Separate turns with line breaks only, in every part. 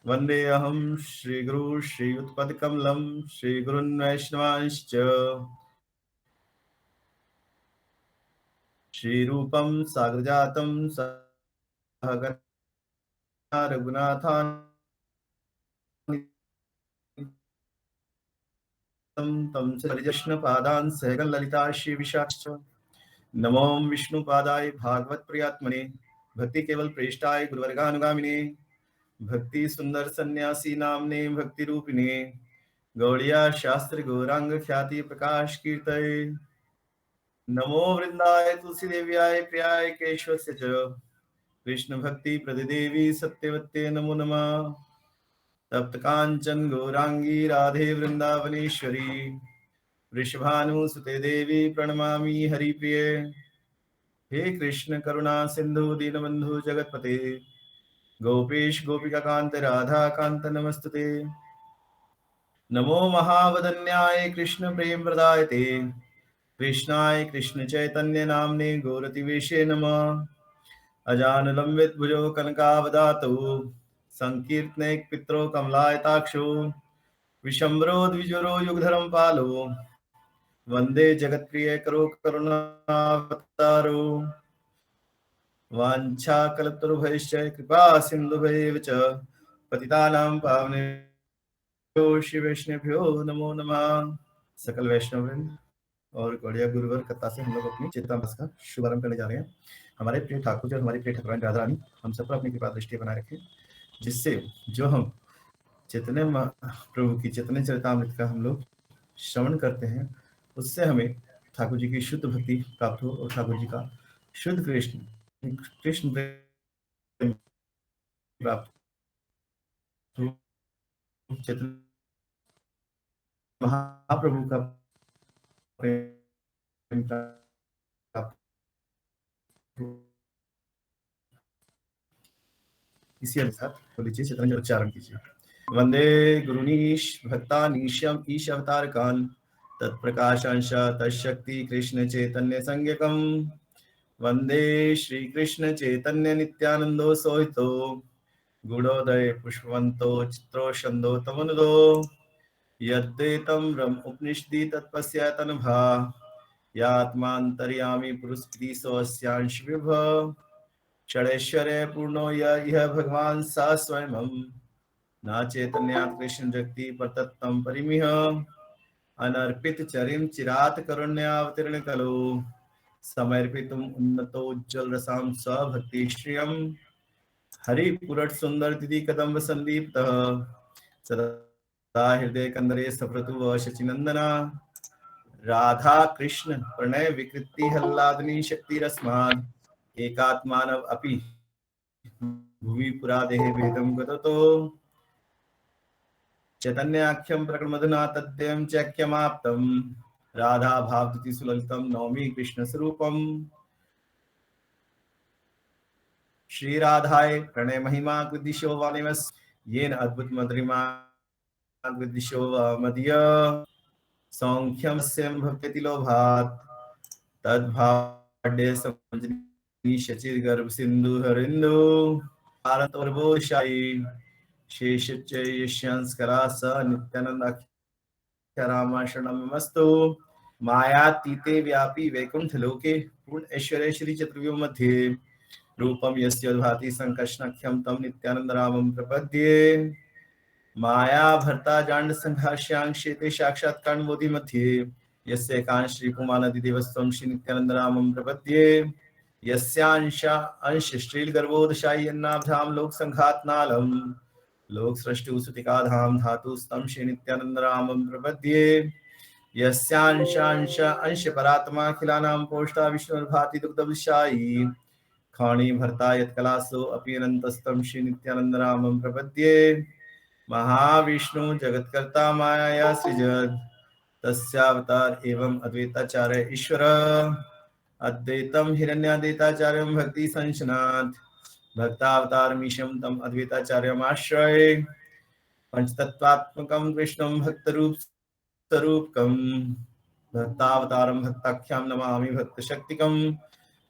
वन्देऽहं श्रीगुरु श्रीयुतपदकमलं श्रीगुरून् वैष्णवांश्च श्रीरूपं साग्रजातं सहगणा रघुनाथान्वितं तं परिजष्णुपादान् सहगण ललिता श्रीविशाखाश्च नमो विष्णुपादाय भागवत प्रियात्मने भक्ति केवल प्रेष्ठाय गुरुवर्गानुगामिने भक्ति सुंदर सन्यासी नामने भक्ति रूपिणे गौड़िया शास्त्र गौरांग ख्याति प्रकाश कीर्तये नमो वृंदाय तुलसी देव्याय प्रियाय केशवस्य च कृष्ण भक्ति प्रतिदेवी सत्यवत्ते नमो नमः तप्त कांचन गौरांगी राधे वृंदावनेश्वरी वृषभानुसुते देवी प्रणमामि हरिप्रिये हे कृष्ण करुणा सिंधु दीनबंधु जगतपते गोपेश गोपिका कांत राधा कांत नमस्तुते नमो महावदन्याय कृष्ण प्रेम प्रदायते कृष्णाय कृष्ण चैतन्य नामने गौरतिवेशे नमः अजानुलंबित भुजो कनकावदातो संकीर्तनैक पित्रो कमलायताक्षो विशंबरो द्विजरो युगधरम पालो वंदे जगत्प्रिय करो करुणावतारो वाञ्छाकल्पतरुभ्यश्च कृपा सिन्धुभ्येव च पतितानां पावनेभ्यो श्री वैष्णवेभ्यो नमो नमः। सकल वैष्णव वृंद और गौड़िया गुरुवर कथा से हम लोग अपनी चेतनामृत का शुभारंभ करने जा रहे हैं। हमारे प्रिय ठाकुर जी और हमारी प्रिय ठाकुरानी राधा रानी हम सब पर अपनी कृपा दृष्टि बनाए रखें, जिससे जो हम चैतन्य प्रभु की चैतन्य चरितामृत का हम लोग श्रवण करते हैं, उससे हमें ठाकुर जी की शुद्ध भक्ति प्राप्त हो और ठाकुर जी का शुद्ध कृष्ण प्रेम प्राप्त हो। चैतन्य महाप्रभु का प्रेम प्राप्त हो। इसी अनुसार बोलिए, चैतन्य उच्चारण कीजिए। वंदे गुरुनीश भक्तानीशम ईश अवतारकान् तत्प्रकाशांश तशक्ति कृष्ण चैतन्य संज्ञकम् वंदे श्री कृष्ण चैतन्य नित्यानंदो सोहितो गुणोदय पुष्पवंतो चित्रोषंदो तमनुदो यद्दैतं ब्रह्म उपनिषदि तत्पस्य तनुभा यात्मान्तर्यामि पुरुस्कृति सोऽस्यांश विभव षडेश्वरे पूर्णो यह भगवान सा स्वयं न चैतन्यात् कृष्ण जगति प्रतत्तं परिमिह अनर्पित चरिम चिरात करुण्यावतीर्ण कलो समर्पितुम उन्नतोज्ज्वल रसाम स्वभक्ति श्रियम हरि पुरट सुंदर दिदि कदम्ब संदीप्तः सदा हृदय कंदरे सप्रतु शचिनंदना राधा कृष्ण प्रणय विकृति हल्लादनी शक्ति रस्माद एकात्मानव अपि भुवि पुरा देहे भेदम गततो चैतन्याख्यम प्रकटमधुना तद्वयं चैक्यमाप्तम राधा भावति सुललितम नौमी कृष्ण स्वरूपम श्री राधाय प्रणय महिमा कृदिशो वानिमस येन अद्भुत मधुरिमा कृदिशो मदीय सौख्यम स्यं भक्ति लोभात तद्भाड्य समजनी शचिर गर्भ सिंधु हरिंदु भारत और बोशाई शेषच यशंस्करा स नित्यानंद रामाशरणमस्तु मायातीते व्यापी वैकुंठ लोके पूर्ण ऐश्वर्य श्री चतुर्व्यूह मध्ये रूपम यस्य भाति संकर्षणख्यम तम नित्यानंद रामं प्रपद्ये माया भर्ता जांड संघाष्यांक्षेते साक्षात कांडबोधि मध्ये यस्य कांश श्री कुमानदि देवस्वम श्री नित्यानंद रामं प्रपद्ये यस्यांश अंश श्रील गर्भोदशाई अन्नाभ्याम लोक संघातनालम लोक सृष्टि सुतिका धाम धातु स्तम श्री नित्यानंद रामं प्रपद्ये यस्यांशांश अंश परात्मा अखिलानां पोष्टा विष्णुर्भाति दुग्धविशायी खाणी भर्ता यत्कलासो अपि अनंतस्तम श्री नित्यानंद रामं प्रपद्ये महाविष्णु जगत्कर्ता माया सृजत तस्यावतार एवं अद्वैताचार्य ईश्वर अद्वैतम हिरण्याद्वैताचार्यं भक्ति संशनाथ भक्तावतारमीशं तम अद्वैताचार्यम् आश्रये पंचतत्वात्मकं कृष्णं भक्तरूप स्वरूपकं भक्तावतारं भक्ताख्यां नमामि भक्तशक्तिकं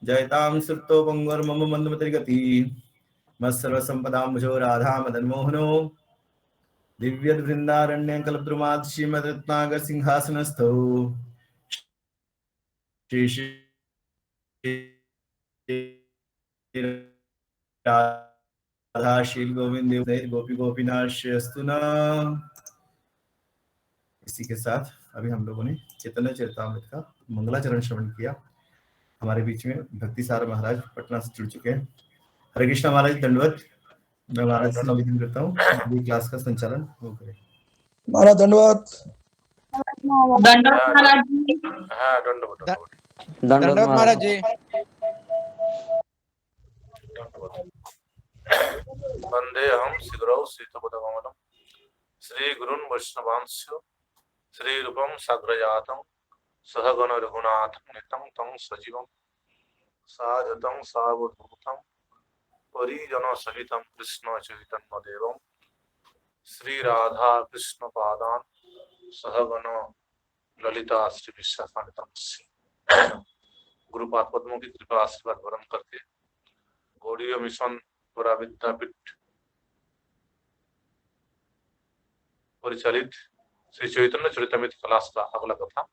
जयतां श्रुतो पंगुर्मम मंदमतिर्गति मत्सर्वसंपदां भुजो राधा मदन मोहनो दिव्यद्वृन्दारण्यं कल्पद्रुमात् श्रीमद्रत्नागर सिंहासनस्थौ श्री राधाशील गोविंद गोपी गोपीनाथ अस्तु न। इसी के साथ अभी हम लोगों ने चैतन्य चरितामृत का मंगलाचरण श्रवण किया। हमारे बीच में भक्ति सार महाराज पटना से जुड़ चुके हैं। हरे कृष्णा महाराज, दंडवत। मैं महाराज से निवेदन करता हूँ अभी क्लास का संचालन वो करें।
महाराज दंडवत।
दंडवत महाराज जी।
हाँ, दंडवत
महाराज जी।
वंदेहम शिखरौ सीतपदकमलम श्री गुरुन् वैष्णवांश्च श्री रूपम साग्रजातम सहगण रघुनाथं नितं तं सजीवं साजतं सावधूतं परिजन सहितं कृष्ण चैतन्य देवं श्री राधा कृष्ण पादान सहगण ललिता श्री विशाखान्वितं गुरुपाद पद्मों की कृपा आशीर्वाद वरण करके गौड़ीय मिशन पूरा विद्यापीठ परिचालित श्री चैतन्य चरितामृत क्लास का अगला कथा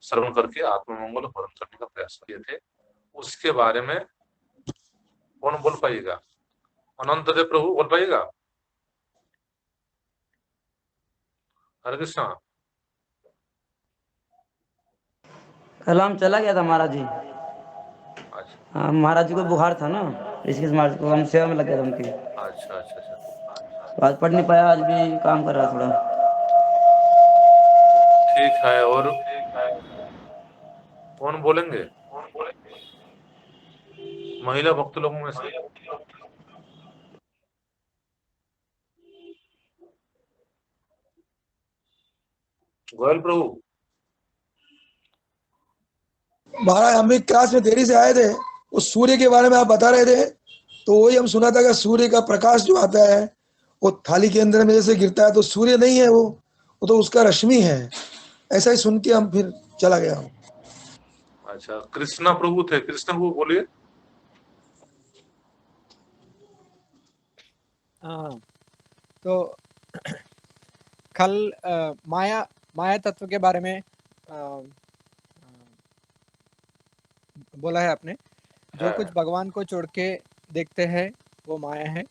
श्रवण करके आत्ममंगल वर्ण करने का प्रयास किए थे। उसके बारे में कौन बोल पाएगा? अनंत देव प्रभु बोल पाएगा? हरे कृष्णा।
कल हम चला गया था महाराज जी।
अच्छा।
हाँ, महाराज जी को बुखार था ना, इसके महाराज को हम सेवा में लग गया था उनकी।
अच्छा अच्छा अच्छा।
तो आज पढ़ नहीं पाया, आज भी काम कर रहा थोड़ा।
ठीक है। और कौन बोलेंगे? महिला भक्त लोगों में से गोयल प्रभु।
महाराज हम भी क्लास में देरी से आए थे, उस सूर्य के बारे में आप बता रहे थे, तो वही हम सुना था कि सूर्य का प्रकाश जो आता है वो थाली के अंदर में जैसे गिरता है तो सूर्य नहीं है, वो तो उसका रश्मि है। ऐसा ही सुन के हम फिर चला गया हूँ।
अच्छा, कृष्णा प्रभु थे। कृष्णा प्रभु बोलिए।
हाँ, तो कल माया तत्व के बारे में बोला है आपने। जो कुछ भगवान को छोड़ के देखते हैं वो माया है।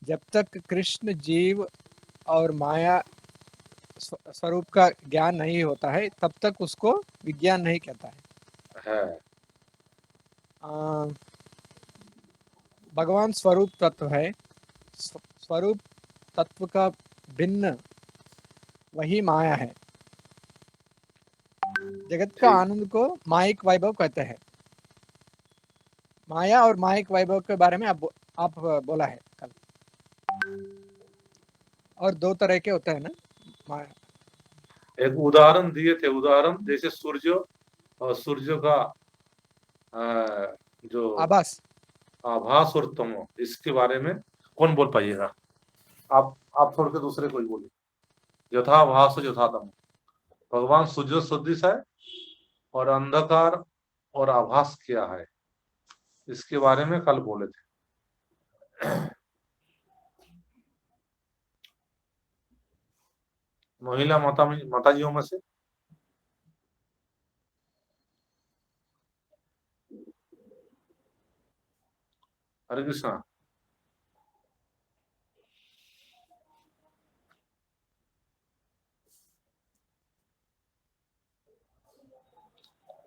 जब तक कृष्ण जीव और माया स्वरूप का ज्ञान नहीं होता है तब तक उसको विज्ञान नहीं कहता है। भगवान स्वरूप तत्व है। स्वरूप तत्व का भिन्न वही माया है। जगत का आनंद को मायिक वैभव कहते हैं। माया और मायिक वैभव के बारे में आप बोला है कल। और दो तरह के होते हैं ना माया।
एक उदाहरण दिए थे, उदाहरण जैसे सूर्य और सूर्य का जो आभास और तमो, इसके बारे में कौन बोल पाइएगा? आप छोड़ के दूसरे कोई बोलिए। यथाभास यथा तमो, भगवान सूर्य सदृश है और अंधकार और आभास क्या है, इसके बारे में कल बोले थे। महिला माताजियों में से हरे कृष्णा।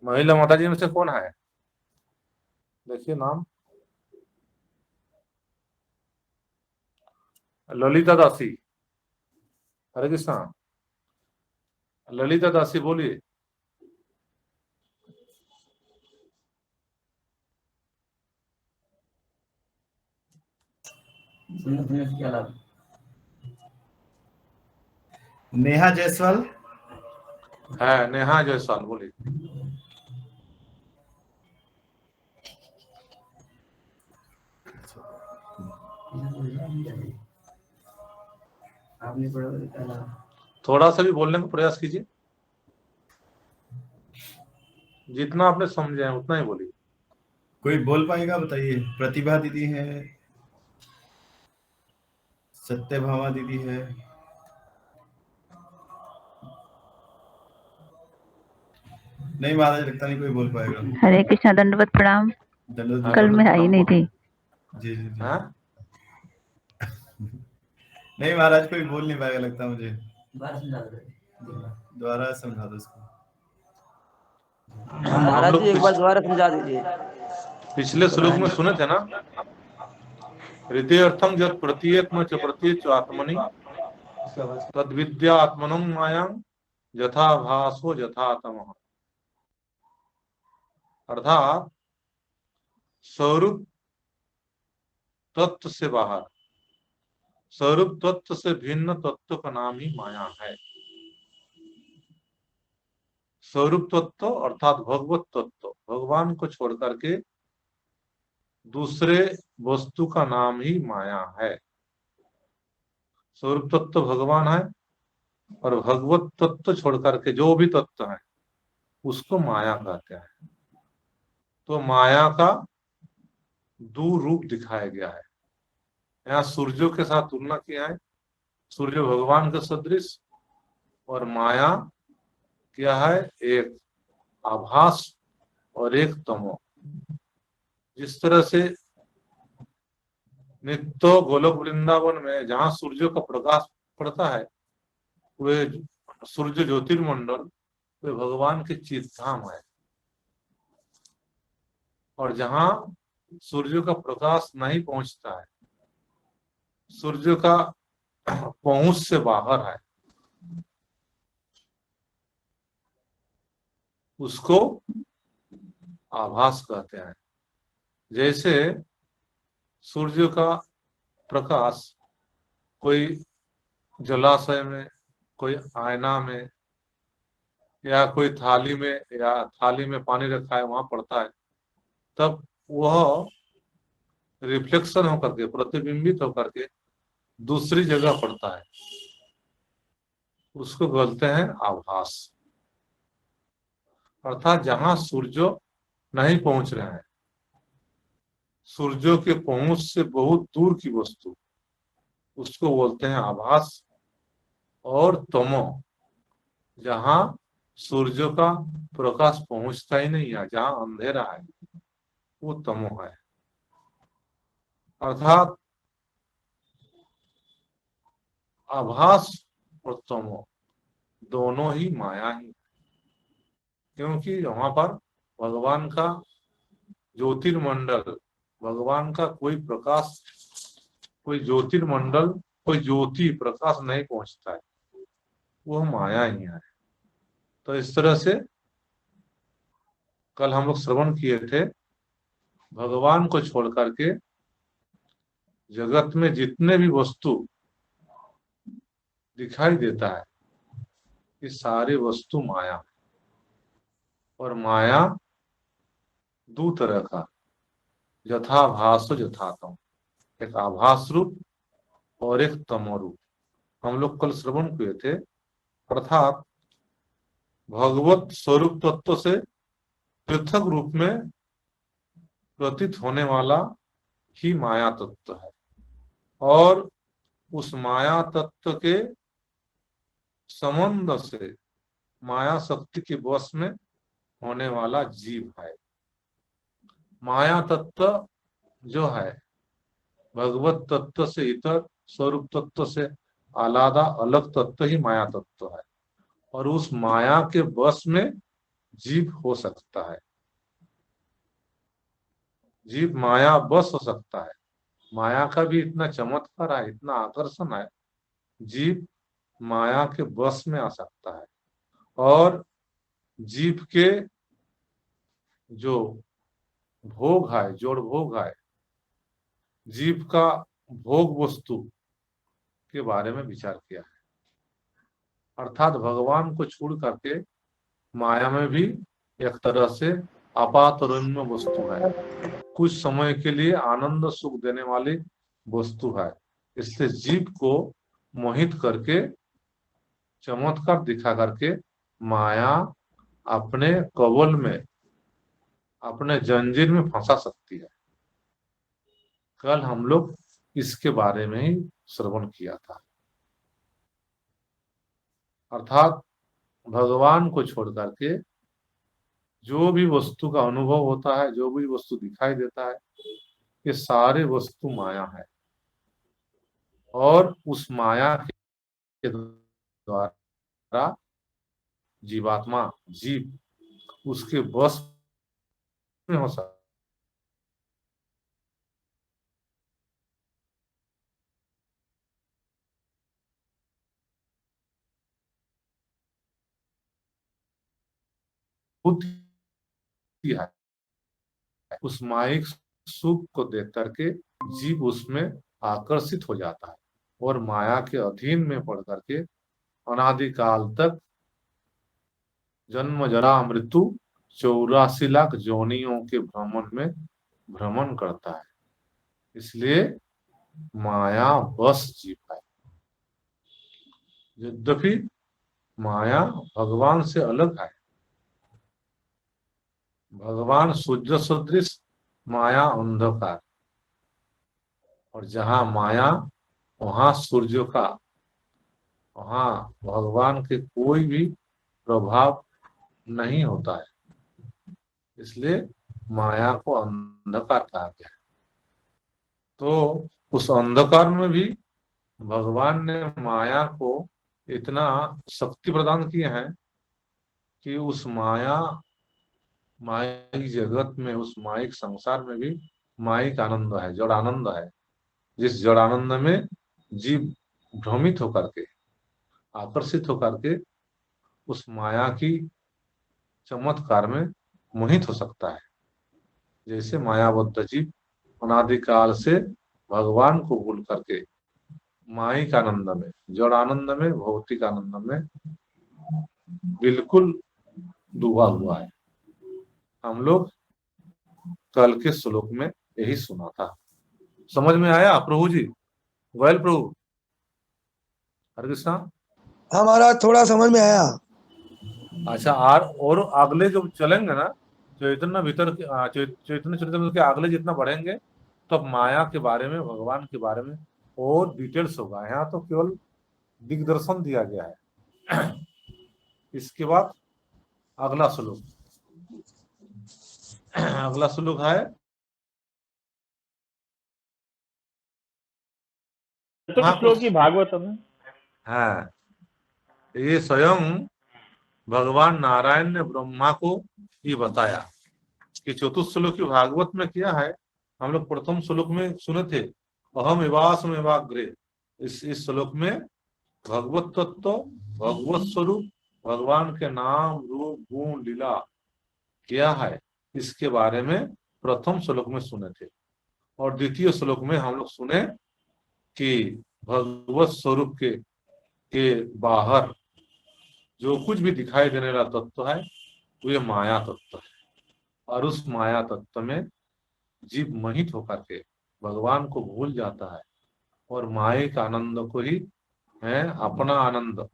महिला माताजी में से कौन है? देखिए नाम। ललिता दासी। हरे कृष्णा। ललिता दासी बोलिए।
नेहा जायसवाल
है। नेहा जायसवाल बोलिए। थोड़ा सा भी बोलने का प्रयास कीजिए। जितना आपने समझे हैं उतना ही बोलिए।
कोई बोल पाएगा? बताइए। प्रतिभा दीदी है, सत्यभामा दीदी है। नहीं महाराज, लगता नहीं कोई बोल पाएगा।
हरे कृष्णा, दंडवत प्रणाम।
दंडवत
कल मैं आई नहीं थी।
जी जी जी।
हाँ?
नहीं महाराज, कोई बोल नहीं पाएगा लगता मुझे। दोबारा समझा दो उसको।
महाराज जी एक बार दोबारा समझा दीजिए।
पिछले श्लोक में सुने थे ना, हृदयर्थम जब प्रतीयत्म च प्रतीच आत्मनि तद विद्या आत्मनं मायां यथा भासो यथा तमः। अर्थात स्वरूप तत्व से बाहर, स्वरूप तत्व से भिन्न तत्व का नाम ही माया है। स्वरूप तत्व अर्थात भगवत तत्व, भगवान को छोड़ करके दूसरे वस्तु का नाम ही माया है। स्वरूप तत्व भगवान है और भगवत तत्व छोड़ करके जो भी तत्व है उसको माया कहते हैं। तो माया का दो रूप दिखाया गया है। यहाँ सूर्यों के साथ तुलना किया है, सूर्य भगवान का सदृश, और माया क्या है? एक आभास और एक तमो। जिस तरह से नित्य गोलोक वृंदावन में जहाँ सूर्य का प्रकाश पड़ता है, वे सूर्य ज्योतिर्मंडल वे भगवान के चित्तधाम है। और जहाँ सूर्य का प्रकाश नहीं पहुंचता है, सूर्य का पहुंच से बाहर है, उसको आभास कहते हैं। जैसे सूर्य का प्रकाश कोई जलाशय में, कोई आयना में, या कोई थाली में, या थाली में पानी रखा है वहां पड़ता है, तब वह रिफ्लेक्शन होकर के, प्रतिबिंबित होकर के दूसरी जगह पड़ता है, उसको बोलते हैं आभास। अर्थात जहां सूर्य नहीं पहुंच रहे हैं, सूर्य के पहुंच से बहुत दूर की वस्तु, उसको बोलते हैं आभास। और तमो, जहां सूर्य का प्रकाश पहुंचता ही नहीं है, जहां अंधेरा है, वो तमो है। अर्थात आभास और तमो दोनों ही माया ही, क्योंकि वहां पर भगवान का ज्योतिर्मंडल, भगवान का कोई प्रकाश, कोई ज्योतिर्मंडल, कोई ज्योति प्रकाश नहीं पहुंचता है, वह माया ही है। तो इस तरह से कल हम लोग श्रवण किए थे, भगवान को छोड़ करके जगत में जितने भी वस्तु दिखाई देता है, ये सारी वस्तु माया। और माया दो तरह का, यथाभास यथातम, एक आभास रूप और एक तमो रूप, हम लोग कल श्रवण किए थे। अर्थात भगवत स्वरूप तत्व से पृथक रूप में प्रतीत होने वाला ही माया तत्व है, और उस माया तत्व के संबंध से माया शक्ति के वश में होने वाला जीव है। माया तत्व जो है भगवत तत्व से इतर, स्वरूप तत्व से आलादा अलग तत्व ही माया तत्व है, और उस माया के वश में जीव हो सकता है, जीव माया वश हो सकता है। माया का भी इतना चमत्कार है, इतना आकर्षण है, जीव माया के वश में आ सकता है। और जीव के जो भोग है, जोड़ भोग है, जीव का भोग वस्तु के बारे में विचार किया है। अर्थात भगवान को छोड़ करके माया में भी एक तरह से आपातरण्य वस्तु है, कुछ समय के लिए आनंद सुख देने वाली वस्तु है। इसलिए जीव को मोहित करके, चमत्कार दिखा करके माया अपने कवल में, अपने जंजीर में फंसा सकती है। कल हम लोग इसके बारे में ही श्रवण किया था। अर्थात भगवान को छोड़ करके जो भी वस्तु का अनुभव होता है, जो भी वस्तु दिखाई देता है, ये सारे वस्तु माया है। और उस माया के द्वारा जीवात्मा, जीव उसके बस में हो सकता है। उस माइक सुख को देख करके जीव उसमें आकर्षित हो जाता है और माया के अधीन में पड़ करके अनादिकाल तक जन्म जरा मृत्यु 84 लाख योनियों के भ्रमण में भ्रमण करता है। इसलिए माया बस जीव है। यद्यपि माया भगवान से अलग है। भगवान सूर्य सदृश, माया अंधकार। और जहां माया वहां सूर्य का, वहां भगवान के कोई भी प्रभाव नहीं होता है। इसलिए माया को अंधकार कहा गया है। तो उस अंधकार में भी भगवान ने माया को इतना शक्ति प्रदान किए हैं कि उस माइक जगत में, उस माइक संसार में भी माइक आनंद है, जड़ आनंद है। जिस जड़ आनंद में जीव भ्रमित होकर के, आकर्षित होकर के उस माया की चमत्कार में मोहित हो सकता है। जैसे मायाबद्ध जीव अनादिकाल से भगवान को भूल करके माइक आनंद में, जड़ आनंद में, भौतिक आनंद में बिल्कुल डूबा हुआ है। हम लोग कल के श्लोक में यही सुना था। समझ में आया प्रभु जी? वेल प्रभु, हरे कृष्णा।
हमारा थोड़ा समझ में आया।
अच्छा, और अगले जो चलेंगे ना, चैतन्य भीतर चैतन्य चरितमृत के अगले जितना बढ़ेंगे तब तो माया के बारे में, भगवान के बारे में और डिटेल्स होगा। यहाँ तो केवल दिग्दर्शन दिया गया है। इसके बाद अगला श्लोक, अगला श्लोक है
श्लोक की भागवतम है।
ये स्वयं भगवान नारायण ने ब्रह्मा को ये बताया कि चतुर्थ श्लोक की भागवत में क्या है। हम लोग प्रथम श्लोक में सुने थे, अहम एवासम एवाग्रे। इस श्लोक में भगवत तत्व, भगवत स्वरूप, भगवान के नाम, रूप, गुण, लीला क्या है, इसके बारे में प्रथम श्लोक में सुने थे। और द्वितीय श्लोक में हम लोग सुने कि भगवत स्वरूप के बाहर जो कुछ भी दिखाई देने वाला तत्व है वो ये माया तत्व है। और उस माया तत्व में जीव मोहित होकर के भगवान को भूल जाता है और माया आनंद को ही है अपना आनंद,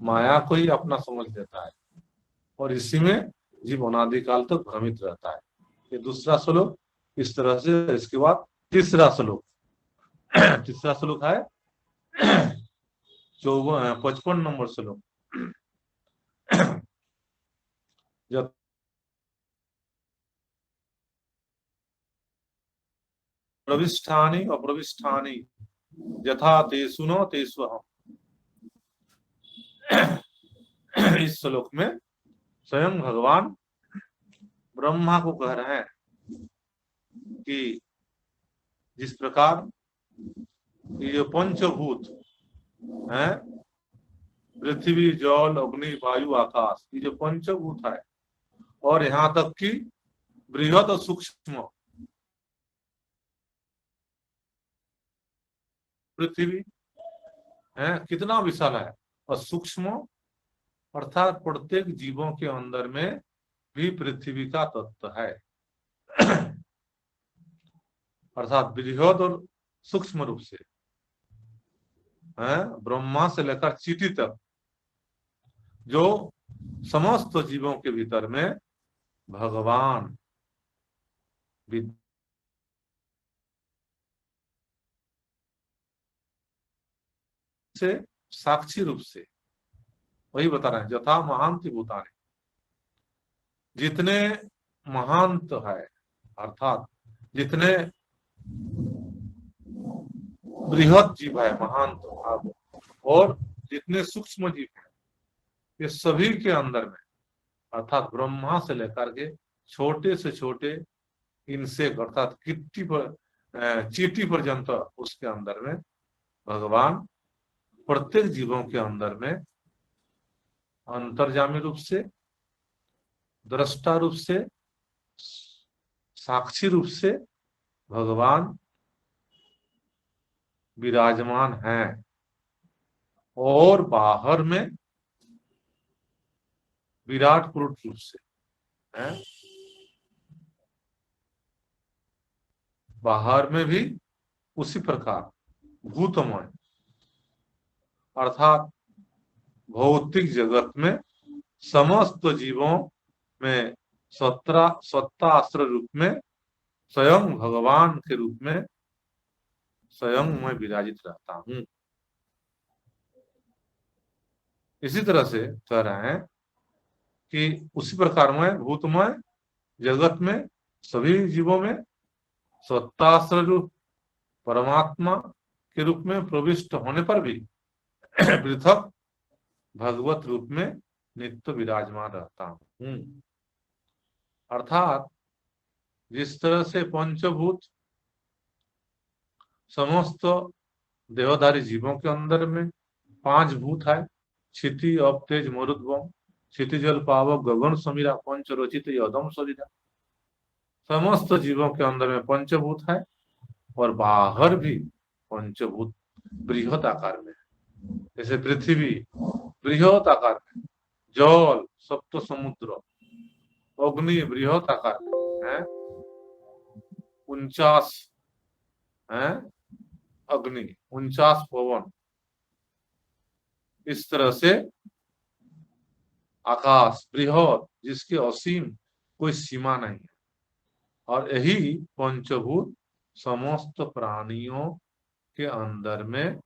माया को ही अपना समझ लेता है और इसी में जीव अनादिकाल तक भ्रमित रहता है। ये दूसरा श्लोक इस तरह से। इसके बाद तीसरा श्लोक, तीसरा श्लोक है 55 नंबर श्लोक। जब प्रविष्ठानि अप्रविष्ठानि यथा ते सुनो ते स्वहम्। इस श्लोक में स्वयं भगवान ब्रह्मा को कह रहे हैं कि जिस प्रकार ये जो पंचभूत है, पृथ्वी, जल, अग्नि, वायु, आकाश, ये जो पंचभूत है और यहाँ तक कि बृहद और सूक्ष्म पृथ्वी है, कितना विशाल है। और सूक्ष्म अर्थात प्रत्येक जीवों के अंदर में भी पृथ्वी का तत्व है। अर्थात बृहद और सूक्ष्म रूप से ब्रह्मा से लेकर चींटी तक जो समस्त जीवों के भीतर में भगवान विद से साक्षी रूप से, वही बता रहे हैं यथा महांति भूतानि, जितने महांत है अर्थात जितने बृहद जीव है महांत, और जितने सूक्ष्म जीव है ये सभी के अंदर में, अर्थात ब्रह्मा से लेकर के छोटे से छोटे इंसेक्ट अर्थात कीटी पर चींटी पर्यंत उसके अंदर में भगवान प्रत्येक जीवों के अंदर में अंतर्यामी रूप से, दृष्टा रूप से, साक्षी रूप से भगवान विराजमान हैं, और बाहर में विराट पुरुष रूप से हैं, बाहर में भी उसी प्रकार भूतमय अर्थात भौतिक जगत में समस्त जीवों में सत्ता आश्रय रूप में स्वयं भगवान के रूप में स्वयं मैं विराजित रहता हूं। इसी तरह से कह रहे हैं कि उसी प्रकार मैं भूतमय जगत में सभी जीवों में सत्ताश्रय रूप परमात्मा के रूप में प्रविष्ट होने पर भी पृथक भगवत रूप में नित्य विराजमान रहता हूं। अर्थात जिस तरह से पंचभूत समस्त देहधारी जीवों के अंदर में 5 भूत है, क्षिति अप तेज मरुद्गम, क्षिति जल पावक गगन समीरा पंच रोचित यदम शरीरा, समस्त जीवों के अंदर में पंचभूत है और बाहर भी पंचभूत बृहत आकार में, जैसे पृथ्वी बृहत आकार में, जल सप्त समुद्र, अग्नि बृहत आकार में है, 49 है अग्नि, 49 पवन, इस तरह से आकाश बृहत जिसके असीम कोई सीमा नहीं है, और यही पंचभूत समस्त प्राणियों के अंदर में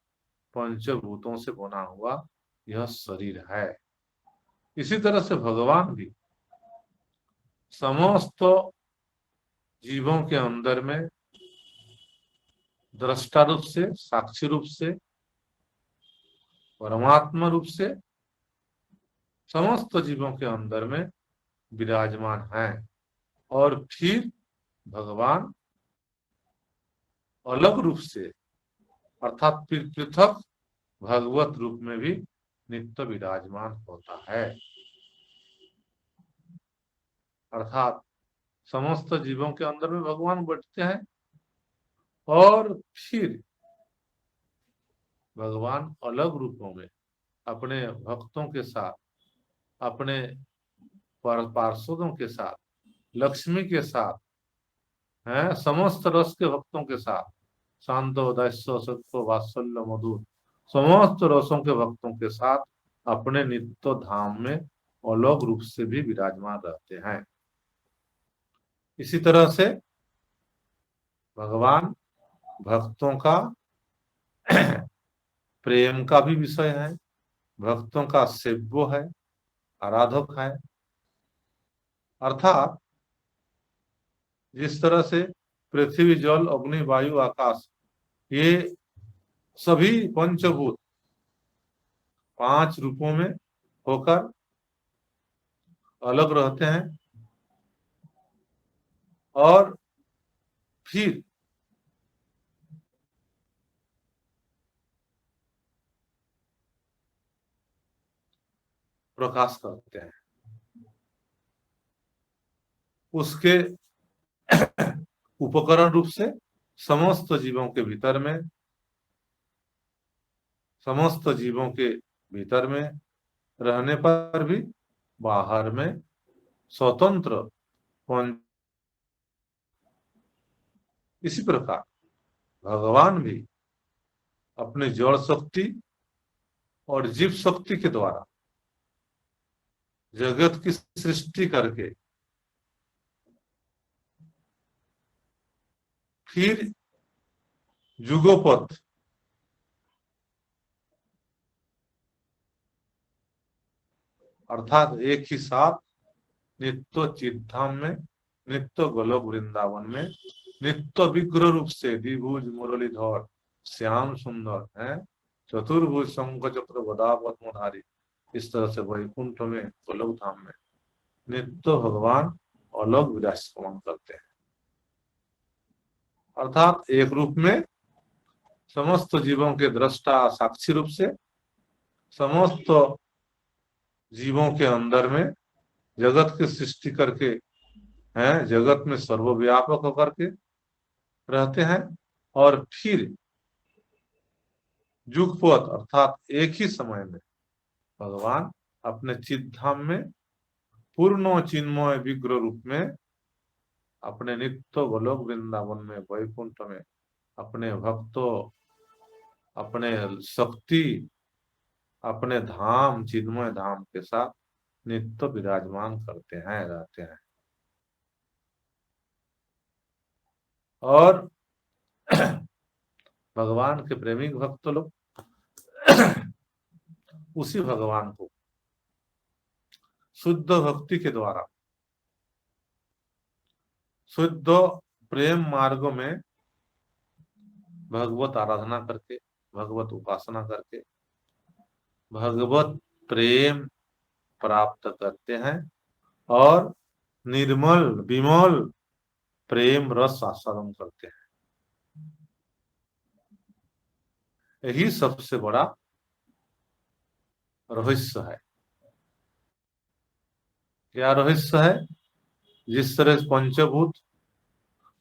पंचभूतों से बना हुआ यह शरीर है। इसी तरह से भगवान भी समस्त जीवों के अंदर में दृष्टा रूप से, साक्षी रूप से, परमात्मा रूप से समस्त जीवों के अंदर में विराजमान है, और फिर भगवान अलग रूप से अर्थात पृथक भगवत रूप में भी नित्य विराजमान होता है। अर्थात समस्त जीवों के अंदर में भगवान बैठते हैं और फिर भगवान अलग रूपों में अपने भक्तों के साथ, अपने पार्षदों के साथ, लक्ष्मी के साथ हैं, समस्त रस के भक्तों के साथ, शांत उदास्य सत्व वात्सल्य मधुर समस्त रसों के भक्तों के साथ अपने नित्य धाम में अलग रूप से भी विराजमान रहते हैं। इसी तरह से भगवान भक्तों का प्रेम का भी विषय है, भक्तों का सेव्य है, आराधक है। अर्थात जिस तरह से पृथ्वी जल अग्नि वायु आकाश ये सभी पंचभूत 5 रूपों में होकर अलग रहते हैं और फिर प्रकाश करते हैं। उसके उपकरण रूप से समस्त जीवों के भीतर में, समस्त जीवों के भीतर में रहने पर भी बाहर में स्वतंत्र। इसी प्रकार भगवान भी अपने जड़ शक्ति और जीव शक्ति के द्वारा जगत की सृष्टि करके फिर जुगोपथ, अर्थात एक ही साथ नित्य चित्तधाम में, नित्य गोलोक वृंदावन में, नित्य विग्रह रूप से द्विभुज मुरलीधर श्याम सुंदर है, चतुर्भुज शंख चक्र गदा पद्मधारी, इस तरह से वैकुंठ में गोलोक धाम में नित्य भगवान अलग विराजमान करते हैं। अर्थात एक रूप में समस्त जीवों के दृष्टा साक्षी रूप से, समस्त जीवों के अंदर में जगत की सृष्टि करके हैं, जगत में सर्वव्यापक होकर के रहते हैं, और फिर जुगपथ अर्थात एक ही समय में भगवान अपने चित्तधाम में पूर्ण चिन्मय विग्रह रूप में अपने नित्य गोलोक वृंदावन में वैकुंठ में अपने भक्तों, अपने शक्ति, अपने धाम चिन्मय धाम के साथ नित्य विराजमान करते हैं, रहते हैं। और भगवान के प्रेमी भक्त लोग उसी भगवान को शुद्ध भक्ति के द्वारा, शुद्ध प्रेम मार्ग में भगवत आराधना करके, भगवत उपासना करके भगवत प्रेम प्राप्त करते हैं और निर्मल विमल प्रेम रस आस्वादन करते हैं। यही सबसे बड़ा रहस्य है। क्या रहस्य है? जिस तरह पंचभूत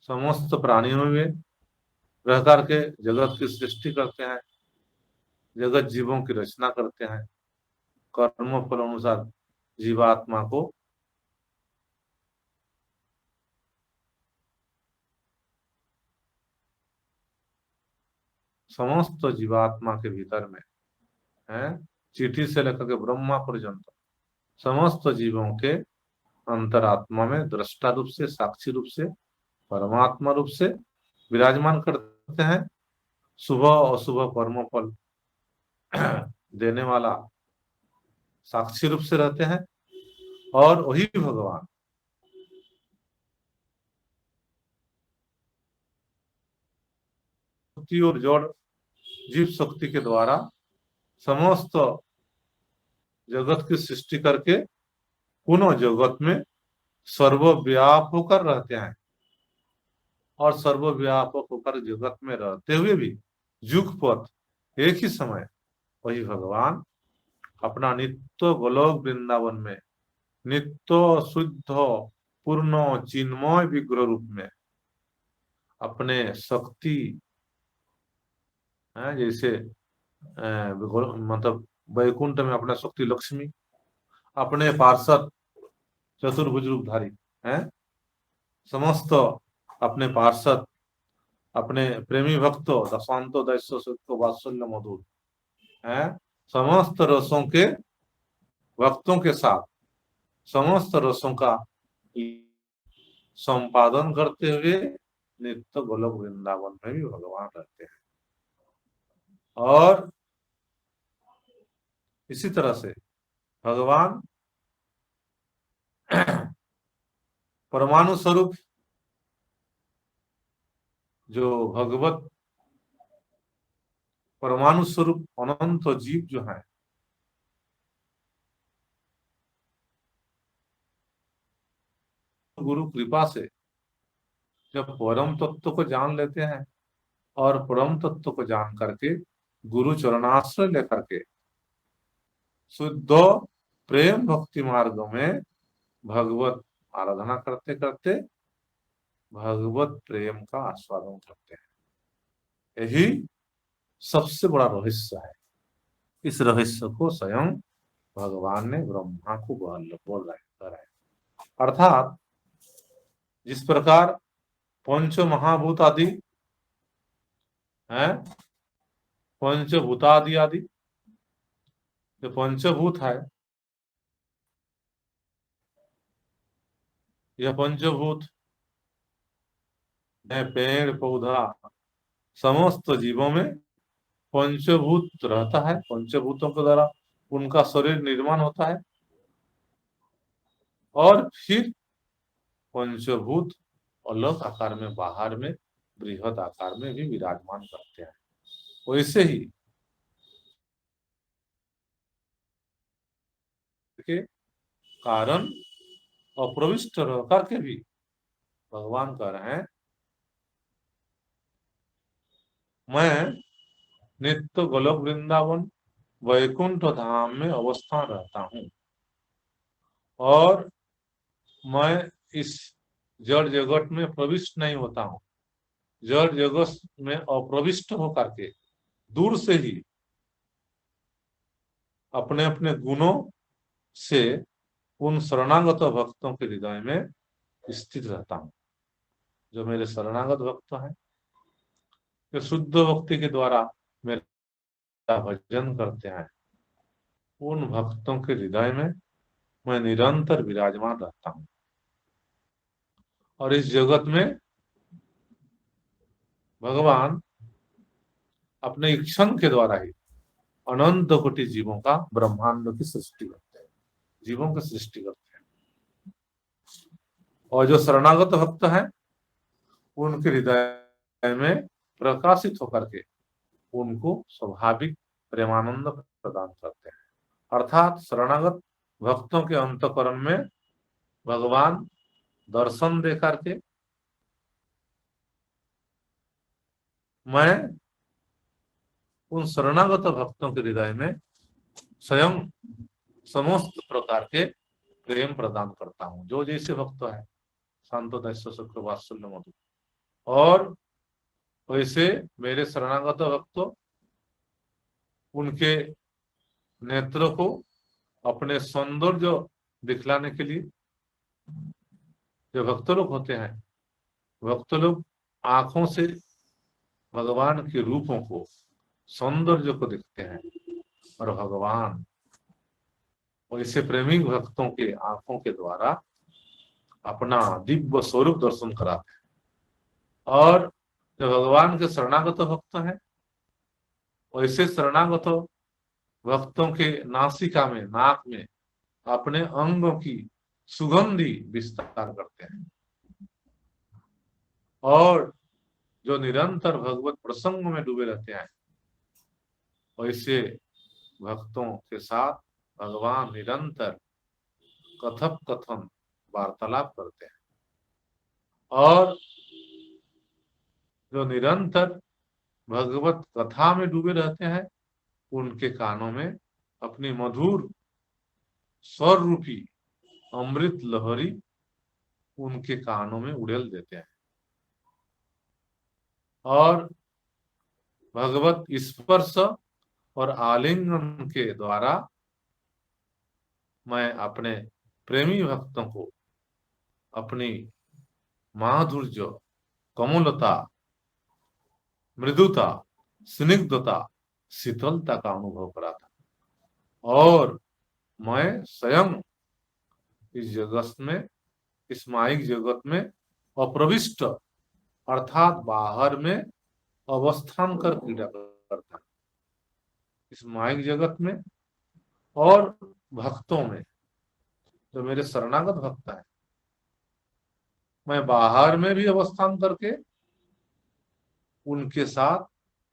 समस्त प्राणियों में रह करके जगत की सृष्टि करते हैं, जगत जीवों की रचना करते हैं, कर्म फल अनुसार जीवात्मा को समस्त जीवात्मा के भीतर में है, चीटी से लेकर के ब्रह्मा पर्यंत समस्त जीवों के अंतरात्मा में दृष्टा रूप से, साक्षी रूप से, परमात्मा रूप से विराजमान करते हैं। शुभ अशुभ कर्म फल देने वाला साक्षी रूप से रहते हैं। और वही भगवान शक्ति और जड़ जीव शक्ति के द्वारा समस्त जगत की सृष्टि करके पुनः जगत में सर्वव्यापक होकर रहते हैं। और सर्वव्यापक होकर जगत में रहते हुए भी जुगपथ एक ही समय वही भगवान अपना नित्य गोलोक वृंदावन में नित्य शुद्ध पूर्ण चिन्मय विग्रह रूप में अपने शक्ति, जैसे मतलब वैकुंठ में अपना शक्ति लक्ष्मी, अपने पार्षद चतुर्भुज रूपधारी हैं, समस्त अपने पार्षद, अपने प्रेमी भक्तों दशांतो दैस्य सुख वात्सल्य मधुर हैं, समस्त रसों के भक्तों के साथ समस्त रसों का संपादन करते हुए नित्य गोलोक वृंदावन में भी भगवान रहते हैं। और इसी तरह से भगवान परमाणु स्वरूप जो भगवत परमाणु स्वरूप अनंत जीव जो है गुरु कृपा से जब परम तत्व को जान लेते हैं और परम तत्व को जान करके गुरु चरणाश्रय लेकर के शुद्ध प्रेम भक्ति मार्ग में भगवत आराधना करते करते भगवत प्रेम का आस्वादन करते हैं। यही सबसे बड़ा रहस्य है। इस रहस्य को स्वयं भगवान ने ब्रह्मा को बोल रहे हैं। अर्थात जिस प्रकार पंच महाभूत आदि है, पंचभूतादि आदि जो पंचभूत है, यह पंचभूत पेड़ पौधा समस्त जीवों में पंचभूत रहता है, पंचभूतों के द्वारा उनका शरीर निर्माण होता है और फिर पंचभूत अलग आकार में बाहर में बृहद आकार में भी विराजमान करते हैं। वैसे ही के कारण अप्रविष्ट रहकर के भी भगवान कह रहे हैं मैं नित्य गोलोक वृंदावन वैकुंठ धाम में अवस्थान रहता हूँ और मैं इस जड़ जगत में प्रविष्ट नहीं होता हूँ। जड़ जगत में अप्रविष्ट होकर के दूर से ही अपने अपने गुणों से उन शरणागत भक्तों के हृदय में स्थित रहता हूँ। जो मेरे शरणागत भक्त हैं, जो शुद्ध भक्ति के द्वारा मेरा भजन करते हैं, उन भक्तों के हृदय में मैं निरंतर विराजमान रहता हूँ और इस जगत में भगवान अपने इच्छन के द्वारा ही अनंत कोटि जीवों का ब्रह्मांड की सृष्टि करते हैं, जीवों की सृष्टि करते हैं। और जो शरणागत भक्त हैं उनके हृदय में प्रकाशित होकर के उनको स्वाभाविक प्रेमानंद प्रदान करते हैं। अर्थात शरणागत भक्तों के अंतःकरण में भगवान दर्शन दे करके मैं उन शरणागत भक्तों के हृदय में स्वयं समस्त प्रकार के प्रेम प्रदान करता हूँ। जो जैसे भक्त है शांतोदय शुक्र वात्सल्य मधु, और वैसे मेरे शरणागत भक्त उनके नेत्र को अपने सौंदर्य दिखलाने के लिए, जो भक्त लोग होते हैं, भक्त लोग आंखों से भगवान के रूपों को, सौंदर्य को देखते हैं और भगवान वैसे प्रेमी भक्तों के आंखों के द्वारा अपना दिव्य स्वरूप दर्शन कराते हैं। और जो भगवान के शरणागत भक्त हैं वैसे शरणागत भक्तों के नासिका में, नाक में अपने अंगों की सुगंधी विस्तार करते हैं और जो निरंतर भगवत प्रसंग में डूबे रहते हैं वैसे भक्तों के साथ भगवान निरंतर कथक कथन वार्तालाप करते हैं और जो निरंतर भगवत कथा में डूबे रहते हैं उनके कानों में अपनी मधुर स्वर रूपी अमृत लहरी उनके कानों में उड़ेल देते हैं और भगवत स्पर्श और आलिंगन के द्वारा मैं अपने प्रेमी भक्तों को अपनी माधुर्य, कोमलता, मृदुता, स्निग्धता, शीतलता का अनुभव कराता और मैं स्वयं इस जगत में, इस माइक जगत में अप्रविष्ट अर्थात बाहर में अवस्थान कर क्रीड़ा करता, इस माइक जगत में और भक्तों में, जो मेरे शरणागत भक्त हैं, मैं बाहर में भी अवस्थान करके उनके साथ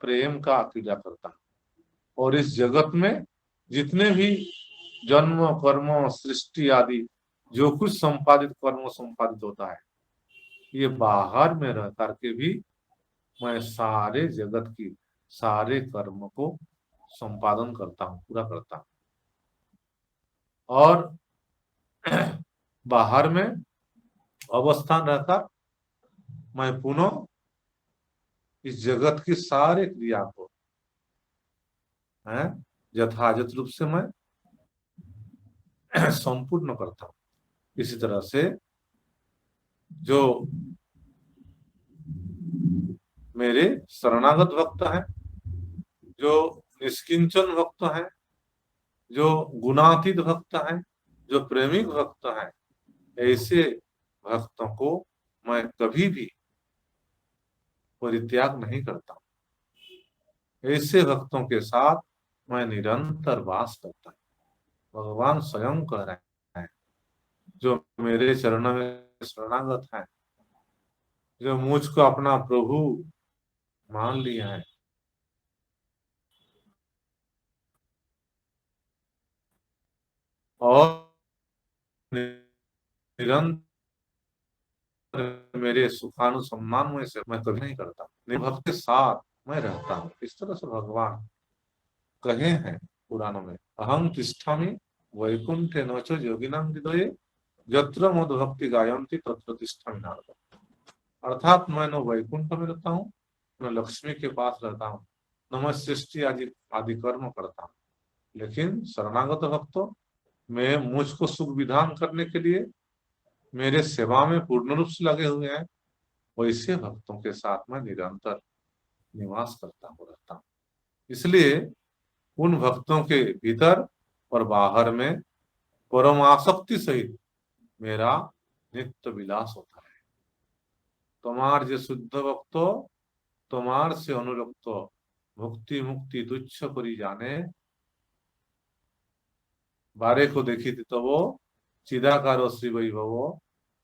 प्रेम का क्रीड़ा करता हूं और इस जगत में जितने भी जन्म कर्म सृष्टि आदि जो कुछ संपादित कर्म संपादित होता है, ये बाहर में रह करके भी मैं सारे जगत की सारे कर्म को संपादन करता हूँ, पूरा करता हूँ और बाहर में अवस्थान रहकर मैं पुनः इस जगत की सारे क्रिया को यथायथ रूप से मैं संपूर्ण करता हूं। इसी तरह से जो मेरे शरणागत भक्त हैं, जो निष्किंचन भक्त हैं, जो गुणातीत भक्त हैं, जो प्रेमिक भक्त हैं, ऐसे भक्तों को मैं कभी भी परित्याग नहीं करता हूं। ऐसे भक्तों के साथ मैं निरंतर वास करता हूं। भगवान स्वयं कह रहे हैं, जो मेरे चरणों में शरणागत हैं, जो मुझको अपना प्रभु मान लिया है, और निरंतर मेरे सुखानुसंधान में से मैं कभी नहीं करता, भक्त के साथ मैं रहता हूँ। इस तरह से भगवान कहे हैं पुराणों में, अहं तिष्ठामि वैकुंठे नच योगिनां हृदये यत्र मद भक्ति गायन्ति तत्र तिष्ठामि नारद। अर्थात मैं न वैकुंठ में रहता हूँ, न लक्ष्मी के पास रहता हूँ, न मैं सृष्टि आदि कर्म करता हूँ, लेकिन शरणागत भक्तों में मुझको सुख विधान करने के लिए मेरे सेवा में पूर्ण रूप से लगे हुए हैं, वैसे भक्तों के साथ मैं निरंतर निवास करता हूँ, रहता हूँ। इसलिए उन भक्तों के भीतर और बाहर में परमासक्ति सहित मेरा नित्य विलास होता है। तुम्हार जे शुद्ध भक्तो तुम्हार से अनुरक्तो मुक्ति मुक्ति तुच्छ करी जाने। बारे को देखी थी तो वो चिदाकारो श्री वैभवो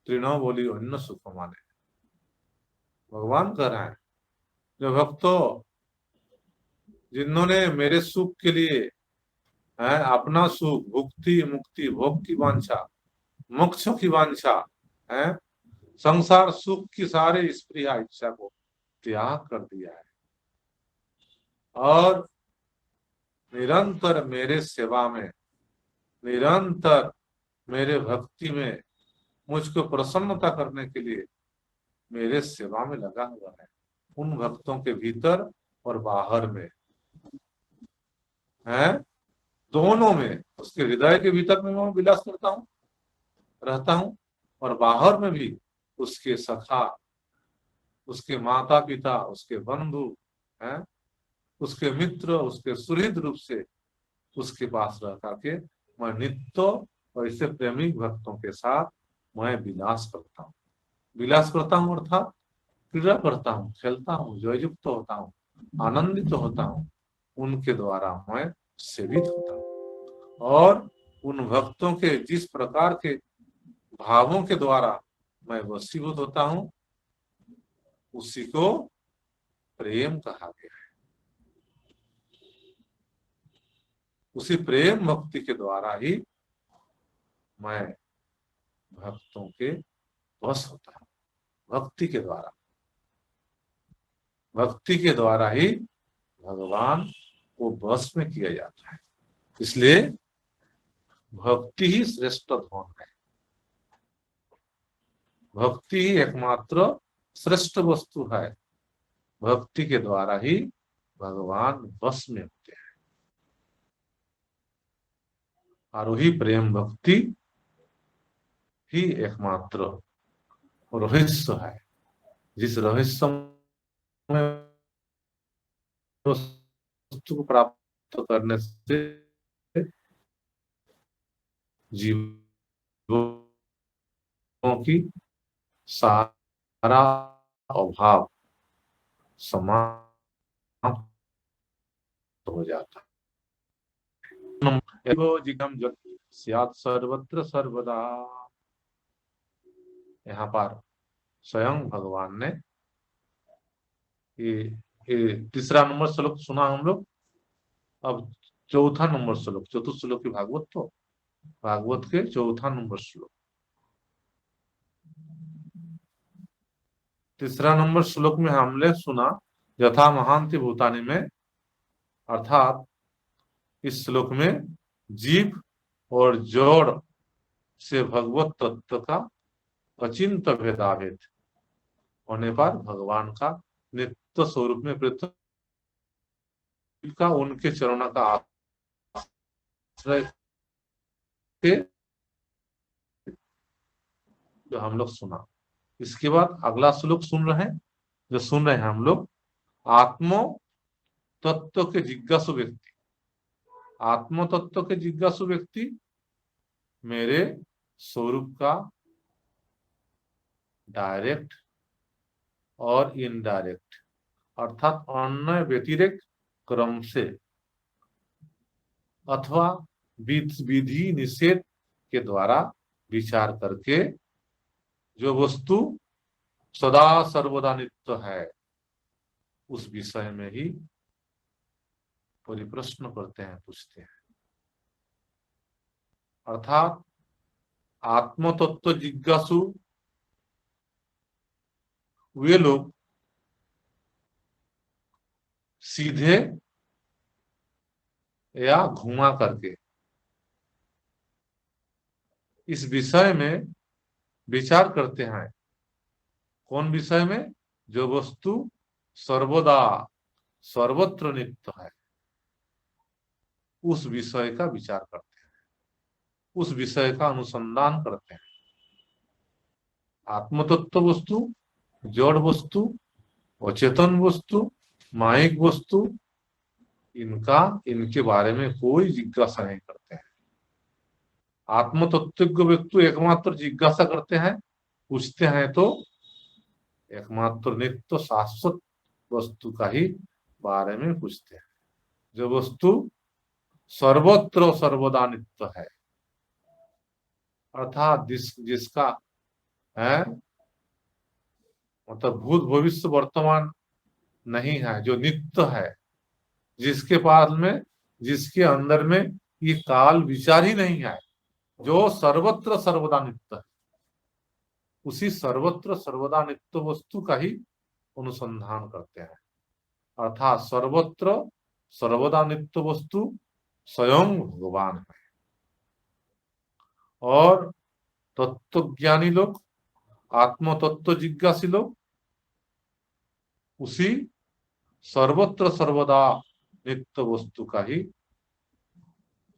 तृणो बोली अन्न सुख माने। भगवान कह रहे हैं, जो भक्तों जिन्होंने मेरे सुख के लिए है अपना सुख, भुक्ति मुक्ति, भोग की वांछा, मोक्ष की वांछा है, संसार सुख की सारे स्प्रिया इच्छा को त्याग कर दिया है और निरंतर मेरे सेवा में, निरंतर मेरे भक्ति में मुझको प्रसन्नता करने के लिए मेरे सेवा में लगा हुआ है। उन भक्तों के भीतर और बाहर में है, दोनों में, उसके हृदय के भीतर में मैं विलास करता हूँ, रहता हूँ, और बाहर में भी उसके सखा, उसके माता पिता, उसके बंधु हैं, उसके मित्र, उसके सुहृद रूप से उसके पास रह करके मैं नित्य और इससे प्रेमी भक्तों के साथ मैं विलास करता हूँ। विलास करता हूँ अर्थात क्रीड़ा करता हूँ, खेलता हूँ, जययुक्त होता हूँ, आनंदित होता हूँ, उनके द्वारा मैं सेवित होता हूँ। और उन भक्तों के जिस प्रकार के भावों के द्वारा मैं वशीभूत होता हूँ, उसी को प्रेम कहा गया है। उसी प्रेम भक्ति के द्वारा ही मैं भक्तों के वश होता हूँ। भक्ति के द्वारा, भक्ति के द्वारा ही भगवान को वश में किया जाता है। इसलिए भक्ति ही श्रेष्ठ धन है। भक्ति ही एकमात्र श्रेष्ठ वस्तु है। भक्ति के द्वारा ही भगवान वश में होते हैं, और वही प्रेम भक्ति ही एकमात्र रहस्य है, जिस रहस्य में वस्तु को प्राप्त करने से जीवों की सारा अभाव समाप्त हो जाता है। जिगम जग स्यात् सर्वत्र सर्वदा। यहाँ पर स्वयं भगवान ने ये तीसरा नंबर श्लोक सुना हम लोग। अब चौथा नंबर श्लोक, चतुर्थ श्लोक की भागवत, तो भागवत के चौथा नंबर श्लोक, तीसरा नंबर श्लोक में हमने सुना यथा महांति भूतानि में, अर्थात इस श्लोक में जीव और जोड़ से भगवत तत्व का अचिंत भेदाभेद होने पर भगवान का नित्य स्वरूप में पृथ्वी का उनके चरणों का आश्रय जो हम लोग सुना। इसके बाद अगला श्लोक सुन रहे हैं, जो सुन रहे हैं हम लोग, आत्म तत्व के जिज्ञासु व्यक्ति, आत्म तत्व के जिज्ञासु व्यक्ति मेरे स्वरूप का डायरेक्ट और इनडायरेक्ट अर्थात अन्य व्यतिरेक क्रम से अथवा विधि निषेध के द्वारा विचार करके जो वस्तु सदा सर्वदा नित्य है उस विषय में ही परिप्रश्न करते हैं, पूछते हैं। अर्थात आत्मतत्व जिज्ञासु वे लोग सीधे या घुमा करके इस विषय में विचार करते हैं। कौन विषय में? जो वस्तु सर्वदा सर्वत्र नित्य है, उस विषय का विचार करते हैं, उस विषय का अनुसंधान करते हैं। आत्मतत्व वस्तु, जड़ वस्तु, अचेतन वस्तु, मायिक वस्तु, इनके बारे में कोई जिज्ञासा नहीं करते हैं। आत्मतत्व व्यक्ति एकमात्र जिज्ञासा करते हैं, पूछते हैं तो एकमात्र नित्य शाश्वत वस्तु का ही बारे में पूछते हैं, जो वस्तु सर्वत्र सर्वदा नित्य है। अर्थात जिसका है मतलब भूत भविष्य वर्तमान नहीं है, जो नित्य है, जिसके पास में, जिसके अंदर में ये काल विचार ही नहीं है, जो सर्वत्र सर्वदा नित्य है, उसी सर्वत्र सर्वदा नित्य वस्तु का ही अनुसंधान करते हैं। अर्थात सर्वत्र सर्वदा नित्य वस्तु स्वयं भगवान है। और तत्वज्ञानी लोग, आत्म तत्व जिज्ञासी लोग उसी सर्वत्र सर्वदा नित्य वस्तु का ही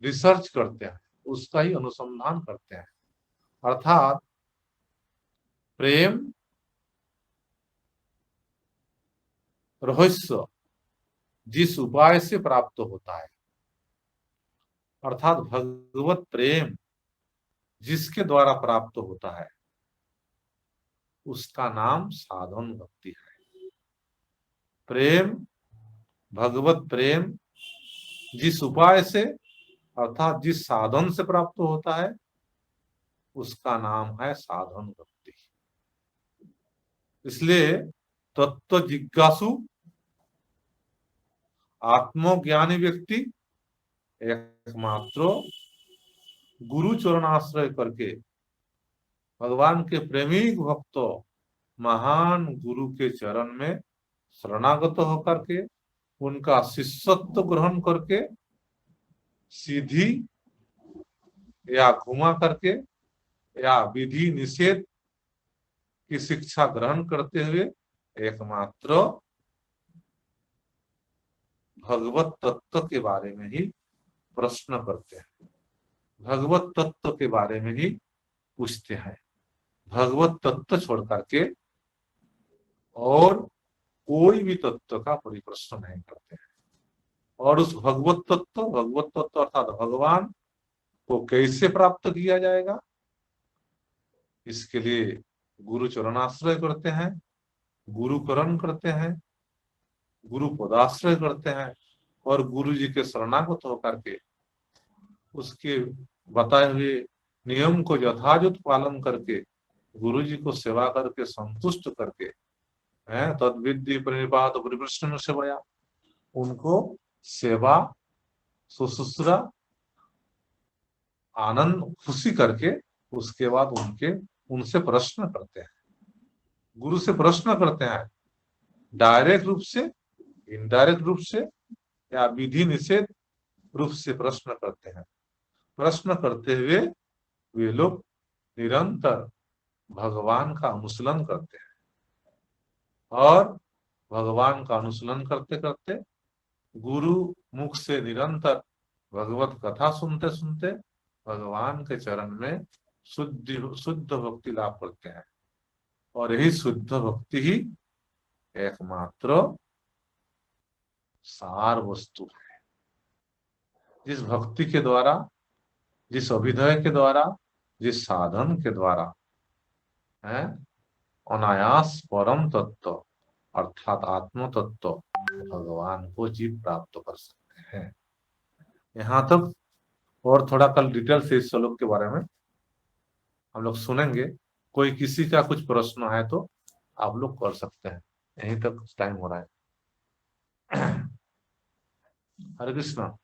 रिसर्च करते हैं, उसका ही अनुसंधान करते हैं। अर्थात प्रेम रहस्य जिस उपाय से प्राप्त होता है, अर्थात भगवत प्रेम जिसके द्वारा प्राप्त होता है, उसका नाम साधन भक्ति है। प्रेम, भगवत प्रेम जिस उपाय से अर्थात जिस साधन से प्राप्त होता है, उसका नाम है साधन भक्ति। इसलिए तत्व जिज्ञासु आत्मज्ञानी व्यक्ति एकमात्र गुरु चरणाश्रय करके भगवान के प्रेमी भक्त महान गुरु के चरण में शरणागत होकर के उनका शिष्यत्व ग्रहण करके सीधी या घुमा करके या विधि निषेध की शिक्षा ग्रहण करते हुए एकमात्र भगवत तत्व के बारे में ही प्रश्न करते हैं, भगवत तत्व के बारे में ही पूछते हैं। भगवत तत्व छोड़ करके और कोई भी तत्व का परिप्रश्न नहीं करते हैं। और उस भगवत तत्व अर्थात भगवान को कैसे प्राप्त किया जाएगा, इसके लिए गुरु चरणाश्रय करते हैं, गुरुकरण करते हैं, गुरु पदाश्रय करते हैं और गुरु जी के शरणागत होकर के उसके बताए हुए नियम को यथायुत पालन करके गुरु जी को सेवा करके संतुष्ट करके है तद्विद्धि प्रणिपात परिप्रश्न सेवाया, उनको सेवा सुश्रूषा आनंद खुशी करके उसके बाद उनसे प्रश्न करते हैं, गुरु से प्रश्न करते हैं। डायरेक्ट रूप से, इनडायरेक्ट रूप से या विधि निषेध रूप से प्रश्न करते हैं। प्रश्न करते हुए वे लोग निरंतर भगवान का अनुशीलन करते हैं और भगवान का अनुशीलन करते करते गुरु मुख से निरंतर भगवत कथा सुनते सुनते भगवान के चरण में शुद्ध भक्ति लाभ करते हैं। और यही शुद्ध भक्ति ही एकमात्र सार वस्तु है, जिस भक्ति के द्वारा, जिस अभिनय के द्वारा, जिस साधन के द्वारा है अनायास परम तत्व अर्थात आत्म तत्व भगवान को जीव प्राप्त कर सकते हैं। यहाँ तक, और थोड़ा कल डिटेल से इस श्लोक के बारे में हम लोग सुनेंगे। कोई किसी का कुछ प्रश्न है तो आप लोग कर सकते हैं, यहीं तक टाइम हो रहा है। हरे कृष्णा।